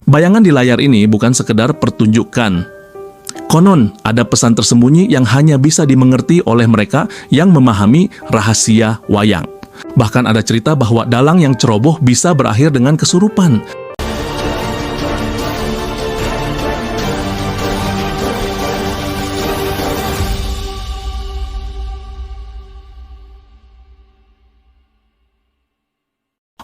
Bayangan di layar ini bukan sekedar pertunjukan. Konon ada pesan tersembunyi yang hanya bisa dimengerti oleh mereka yang memahami rahasia wayang. Bahkan ada cerita bahwa dalang yang ceroboh bisa berakhir dengan kesurupan.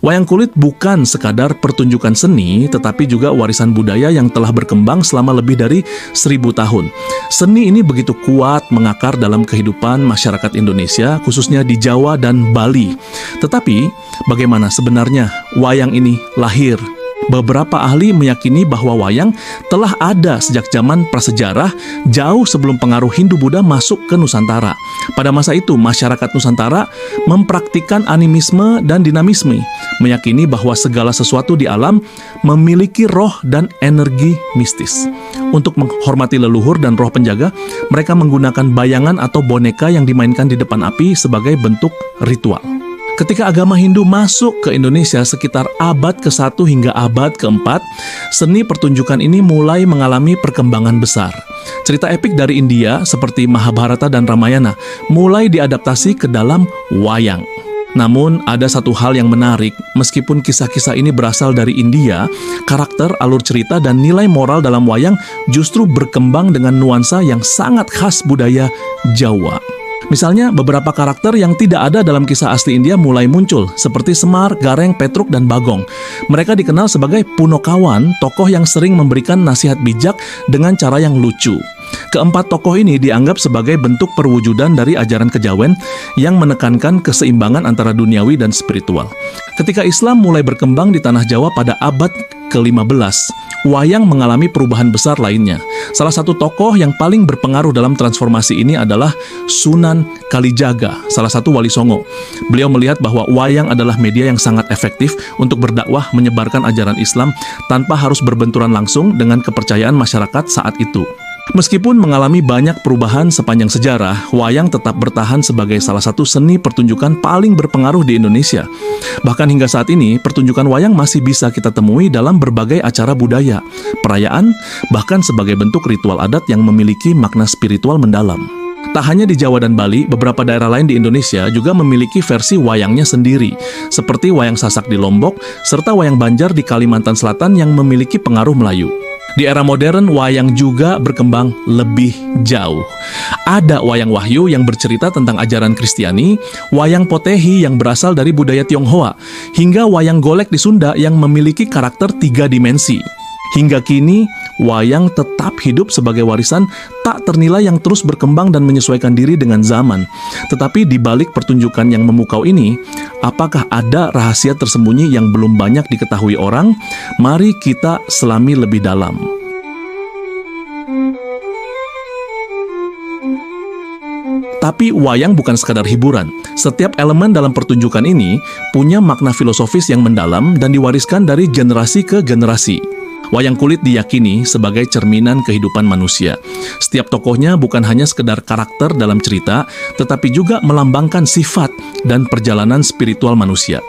Wayang kulit bukan sekadar pertunjukan seni, tetapi juga warisan budaya yang telah berkembang selama lebih dari 1000 tahun. Seni ini begitu kuat mengakar dalam kehidupan masyarakat Indonesia, khususnya di Jawa dan Bali. Tetapi, bagaimana sebenarnya wayang ini lahir? Beberapa ahli meyakini bahwa wayang telah ada sejak zaman prasejarah, jauh sebelum pengaruh Hindu-Buddha masuk ke Nusantara. Pada masa itu, masyarakat Nusantara mempraktikkan animisme dan dinamisme, meyakini bahwa segala sesuatu di alam memiliki roh dan energi mistis. Untuk menghormati leluhur dan roh penjaga, mereka menggunakan bayangan atau boneka yang dimainkan di depan api sebagai bentuk ritual. Ketika agama Hindu masuk ke Indonesia sekitar abad ke-1 hingga abad ke-4, seni pertunjukan ini mulai mengalami perkembangan besar. Cerita epik dari India seperti Mahabharata dan Ramayana mulai diadaptasi ke dalam wayang. Namun ada satu hal yang menarik, meskipun kisah-kisah ini berasal dari India, karakter, alur cerita, dan nilai moral dalam wayang justru berkembang dengan nuansa yang sangat khas budaya Jawa. Misalnya, beberapa karakter yang tidak ada dalam kisah asli India mulai muncul, seperti Semar, Gareng, Petruk, dan Bagong. Mereka dikenal sebagai Punokawan, tokoh yang sering memberikan nasihat bijak dengan cara yang lucu. Keempat tokoh ini dianggap sebagai bentuk perwujudan dari ajaran kejawen yang menekankan keseimbangan antara duniawi dan spiritual. Ketika Islam mulai berkembang di tanah Jawa pada abad ke-15, wayang mengalami perubahan besar lainnya. Salah satu tokoh yang paling berpengaruh dalam transformasi ini adalah Sunan Kalijaga, salah satu wali Songo. Beliau melihat bahwa wayang adalah media yang sangat efektif untuk berdakwah menyebarkan ajaran Islam tanpa harus berbenturan langsung dengan kepercayaan masyarakat saat itu. Meskipun mengalami banyak perubahan sepanjang sejarah, wayang tetap bertahan sebagai salah satu seni pertunjukan paling berpengaruh di Indonesia. Bahkan hingga saat ini, pertunjukan wayang masih bisa kita temui dalam berbagai acara budaya, perayaan, bahkan sebagai bentuk ritual adat yang memiliki makna spiritual mendalam. Tak hanya di Jawa dan Bali, beberapa daerah lain di Indonesia juga memiliki versi wayangnya sendiri, seperti wayang Sasak di Lombok, serta wayang Banjar di Kalimantan Selatan yang memiliki pengaruh Melayu. Di era modern, wayang juga berkembang lebih jauh. Ada wayang Wahyu yang bercerita tentang ajaran Kristiani, wayang Potehi yang berasal dari budaya Tionghoa, hingga wayang Golek di Sunda yang memiliki karakter 3 dimensi. Hingga kini, wayang tetap hidup sebagai warisan tak ternilai yang terus berkembang dan menyesuaikan diri dengan zaman. Tetapi di balik pertunjukan yang memukau ini, apakah ada rahasia tersembunyi yang belum banyak diketahui orang? Mari kita selami lebih dalam. Tapi wayang bukan sekadar hiburan. Setiap elemen dalam pertunjukan ini punya makna filosofis yang mendalam dan diwariskan dari generasi ke generasi. Wayang kulit diyakini sebagai cerminan kehidupan manusia. Setiap tokohnya bukan hanya sekedar karakter dalam cerita, tetapi juga melambangkan sifat dan perjalanan spiritual manusia.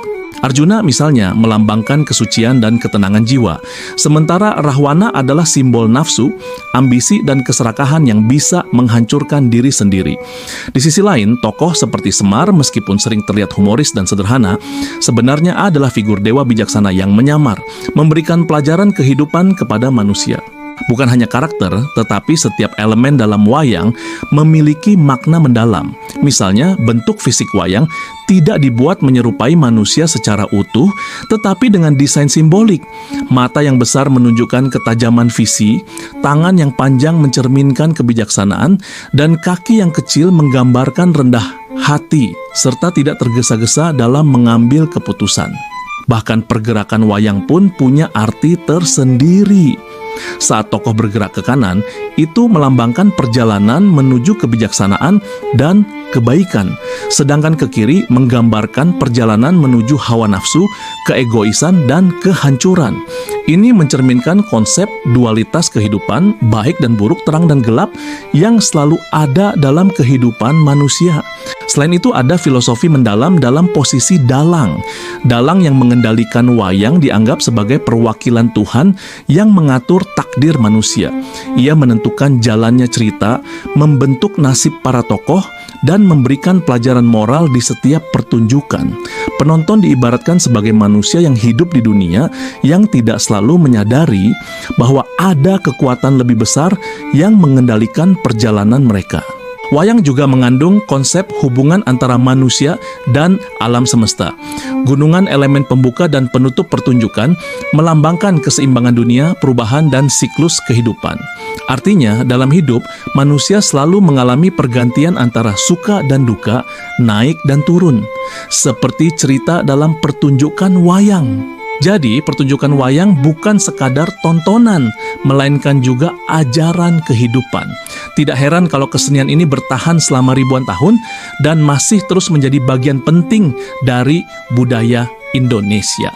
Arjuna misalnya melambangkan kesucian dan ketenangan jiwa, sementara Rahwana adalah simbol nafsu, ambisi, dan keserakahan yang bisa menghancurkan diri sendiri. Di sisi lain, tokoh seperti Semar meskipun sering terlihat humoris dan sederhana, sebenarnya adalah figur dewa bijaksana yang menyamar, memberikan pelajaran kehidupan kepada manusia. Bukan hanya karakter, tetapi setiap elemen dalam wayang memiliki makna mendalam. Misalnya, bentuk fisik wayang tidak dibuat menyerupai manusia secara utuh, tetapi dengan desain simbolik. Mata yang besar menunjukkan ketajaman visi, tangan yang panjang mencerminkan kebijaksanaan, dan kaki yang kecil menggambarkan rendah hati, serta tidak tergesa-gesa dalam mengambil keputusan. Bahkan pergerakan wayang pun punya arti tersendiri. Saat tokoh bergerak ke kanan, itu melambangkan perjalanan menuju kebijaksanaan dan kebaikan. Sedangkan ke kiri menggambarkan perjalanan menuju hawa nafsu, keegoisan, dan kehancuran. Ini mencerminkan konsep dualitas kehidupan, baik dan buruk, terang dan gelap, yang selalu ada dalam kehidupan manusia. Selain itu ada filosofi mendalam dalam posisi dalang. Dalang yang mengendalikan wayang dianggap sebagai perwakilan Tuhan yang mengatur takdir manusia. Ia menentukan jalannya cerita, membentuk nasib para tokoh, dan memberikan pelajaran moral di setiap pertunjukan. Penonton diibaratkan sebagai manusia yang hidup di dunia yang tidak selalu menyadari bahwa ada kekuatan lebih besar yang mengendalikan perjalanan mereka. Wayang juga mengandung konsep hubungan antara manusia dan alam semesta. Gunungan elemen pembuka dan penutup pertunjukan melambangkan keseimbangan dunia, perubahan, dan siklus kehidupan. Artinya, dalam hidup, manusia selalu mengalami pergantian antara suka dan duka, naik dan turun, seperti cerita dalam pertunjukan wayang. Jadi, pertunjukan wayang bukan sekadar tontonan, melainkan juga ajaran kehidupan. Tidak heran kalau kesenian ini bertahan selama ribuan tahun dan masih terus menjadi bagian penting dari budaya Indonesia.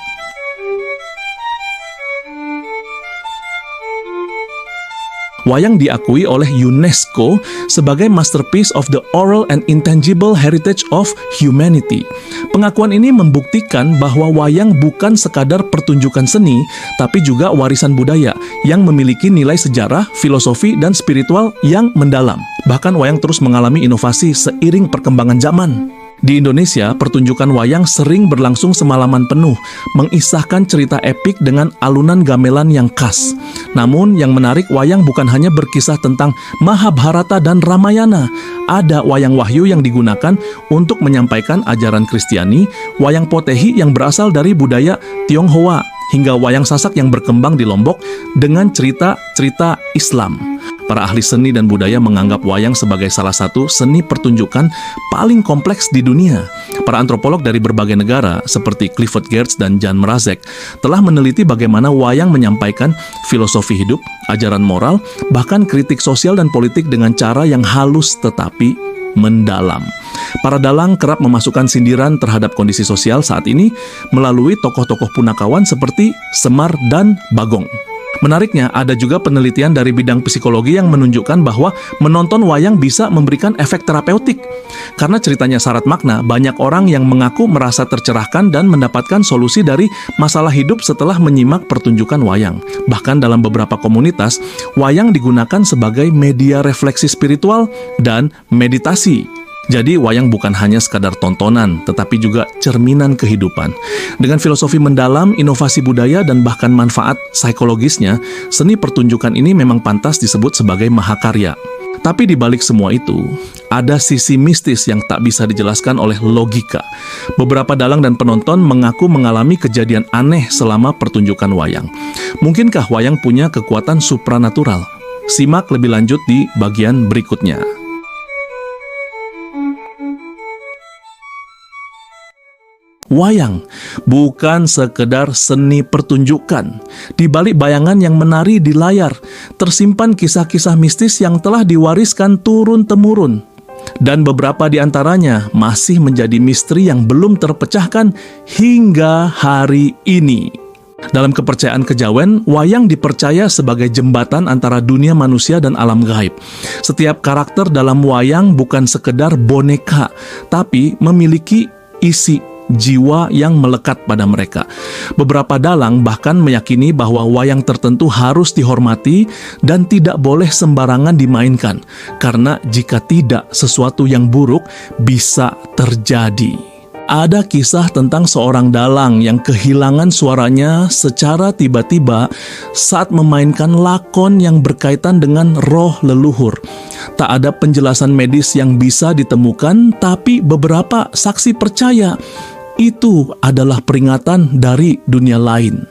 Wayang diakui oleh UNESCO sebagai masterpiece of the oral and intangible heritage of humanity. Pengakuan ini membuktikan bahwa wayang bukan sekadar pertunjukan seni, tapi juga warisan budaya yang memiliki nilai sejarah, filosofi, dan spiritual yang mendalam. Bahkan wayang terus mengalami inovasi seiring perkembangan zaman. Di Indonesia, pertunjukan wayang sering berlangsung semalaman penuh, mengisahkan cerita epik dengan alunan gamelan yang khas. Namun, yang menarik, wayang bukan hanya berkisah tentang Mahabharata dan Ramayana. Ada wayang wahyu yang digunakan untuk menyampaikan ajaran Kristiani, wayang potehi yang berasal dari budaya Tionghoa, hingga wayang sasak yang berkembang di Lombok dengan cerita-cerita Islam. Para ahli seni dan budaya menganggap wayang sebagai salah satu seni pertunjukan paling kompleks di dunia. Para antropolog dari berbagai negara seperti Clifford Geertz dan Jan Mrazek telah meneliti bagaimana wayang menyampaikan filosofi hidup, ajaran moral, bahkan kritik sosial dan politik dengan cara yang halus tetapi mendalam. Para dalang kerap memasukkan sindiran terhadap kondisi sosial saat ini melalui tokoh-tokoh punakawan seperti Semar dan Bagong. Menariknya, ada juga penelitian dari bidang psikologi yang menunjukkan bahwa menonton wayang bisa memberikan efek terapeutik. Karena ceritanya syarat makna, banyak orang yang mengaku merasa tercerahkan dan mendapatkan solusi dari masalah hidup setelah menyimak pertunjukan wayang. Bahkan dalam beberapa komunitas, wayang digunakan sebagai media refleksi spiritual dan meditasi. Jadi wayang bukan hanya sekadar tontonan, tetapi juga cerminan kehidupan. Dengan filosofi mendalam, inovasi budaya, dan bahkan manfaat psikologisnya, seni pertunjukan ini memang pantas disebut sebagai mahakarya. Tapi di balik semua itu, ada sisi mistis yang tak bisa dijelaskan oleh logika. Beberapa dalang dan penonton mengaku mengalami kejadian aneh selama pertunjukan wayang. Mungkinkah wayang punya kekuatan supranatural? Simak lebih lanjut di bagian berikutnya. Wayang bukan sekedar seni pertunjukan. Di balik bayangan yang menari di layar, tersimpan kisah-kisah mistis yang telah diwariskan turun-temurun. Dan beberapa di antaranya masih menjadi misteri yang belum terpecahkan hingga hari ini. Dalam kepercayaan kejawen, wayang dipercaya sebagai jembatan antara dunia manusia dan alam gaib. Setiap karakter dalam wayang bukan sekedar boneka, tapi memiliki isi jiwa yang melekat pada mereka. Beberapa dalang bahkan meyakini bahwa wayang tertentu harus dihormati dan tidak boleh sembarangan dimainkan, karena jika tidak, sesuatu yang buruk bisa terjadi. Ada kisah tentang seorang dalang yang kehilangan suaranya secara tiba-tiba saat memainkan lakon yang berkaitan dengan roh leluhur. Tak ada penjelasan medis yang bisa ditemukan, tapi beberapa saksi percaya itu adalah peringatan dari dunia lain.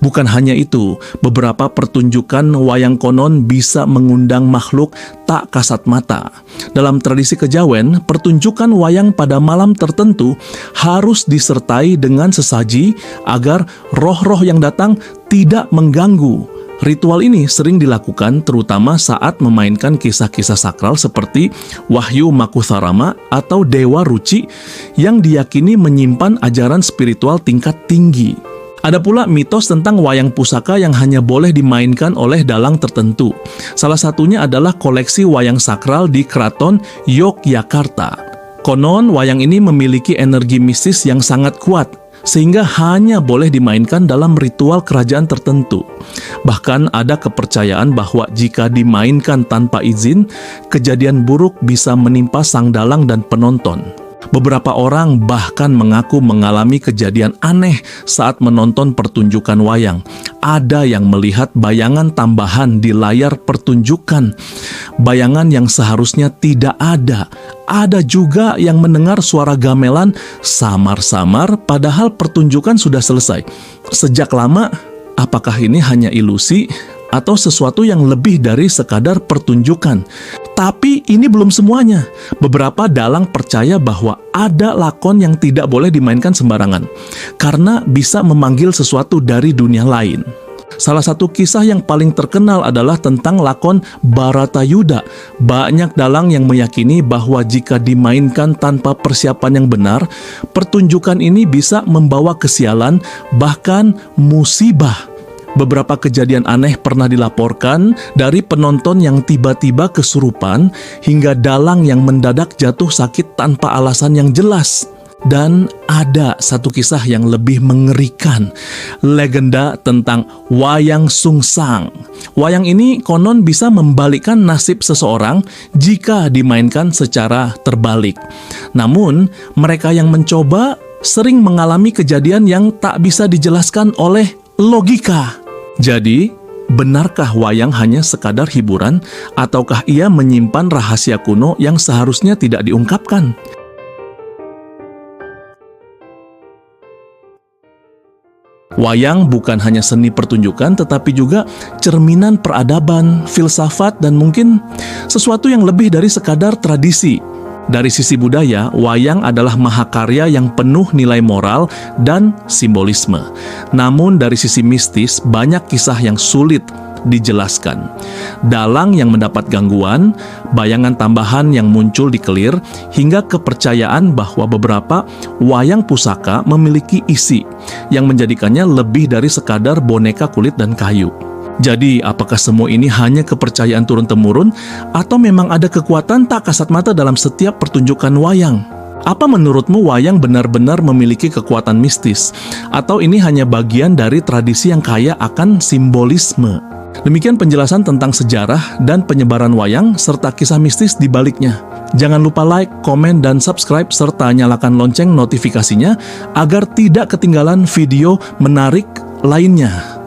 Bukan hanya itu, beberapa pertunjukan wayang konon bisa mengundang makhluk tak kasat mata. Dalam tradisi kejawen, pertunjukan wayang pada malam tertentu harus disertai dengan sesaji agar roh-roh yang datang tidak mengganggu. Ritual ini sering dilakukan terutama saat memainkan kisah-kisah sakral seperti Wahyu Makutharama atau Dewa Ruci yang diyakini menyimpan ajaran spiritual tingkat tinggi. Ada pula mitos tentang wayang pusaka yang hanya boleh dimainkan oleh dalang tertentu. Salah satunya adalah koleksi wayang sakral di Keraton Yogyakarta. Konon, wayang ini memiliki energi mistis yang sangat kuat, sehingga hanya boleh dimainkan dalam ritual kerajaan tertentu. Bahkan ada kepercayaan bahwa jika dimainkan tanpa izin, kejadian buruk bisa menimpa sang dalang dan penonton. Beberapa orang bahkan mengaku mengalami kejadian aneh saat menonton pertunjukan wayang. Ada yang melihat bayangan tambahan di layar pertunjukan, bayangan yang seharusnya tidak ada. Ada juga yang mendengar suara gamelan samar-samar padahal pertunjukan sudah selesai. Sejak lama, apakah ini hanya ilusi atau sesuatu yang lebih dari sekadar pertunjukan? Tapi ini belum semuanya. Beberapa dalang percaya bahwa ada lakon yang tidak boleh dimainkan sembarangan, karena bisa memanggil sesuatu dari dunia lain. Salah satu kisah yang paling terkenal adalah tentang lakon Baratayuda. Banyak dalang yang meyakini bahwa jika dimainkan tanpa persiapan yang benar, pertunjukan ini bisa membawa kesialan, bahkan musibah. Beberapa kejadian aneh pernah dilaporkan, dari penonton yang tiba-tiba kesurupan hingga dalang yang mendadak jatuh sakit tanpa alasan yang jelas. Dan ada satu kisah yang lebih mengerikan, legenda tentang wayang sungsang. Wayang ini konon bisa membalikkan nasib seseorang jika dimainkan secara terbalik. Namun, mereka yang mencoba sering mengalami kejadian yang tak bisa dijelaskan oleh logika. Jadi, benarkah wayang hanya sekadar hiburan, ataukah ia menyimpan rahasia kuno yang seharusnya tidak diungkapkan? Wayang bukan hanya seni pertunjukan, tetapi juga cerminan peradaban, filsafat, dan mungkin sesuatu yang lebih dari sekadar tradisi. Dari sisi budaya, wayang adalah mahakarya yang penuh nilai moral dan simbolisme. Namun dari sisi mistis, banyak kisah yang sulit dijelaskan. Dalang yang mendapat gangguan, bayangan tambahan yang muncul di kelir, hingga kepercayaan bahwa beberapa wayang pusaka memiliki isi yang menjadikannya lebih dari sekadar boneka kulit dan kayu. Jadi, apakah semua ini hanya kepercayaan turun-temurun, atau memang ada kekuatan tak kasat mata dalam setiap pertunjukan wayang? Apa menurutmu wayang benar-benar memiliki kekuatan mistis, atau ini hanya bagian dari tradisi yang kaya akan simbolisme? Demikian penjelasan tentang sejarah dan penyebaran wayang, serta kisah mistis di baliknya. Jangan lupa like, komen, dan subscribe, serta nyalakan lonceng notifikasinya, agar tidak ketinggalan video menarik lainnya.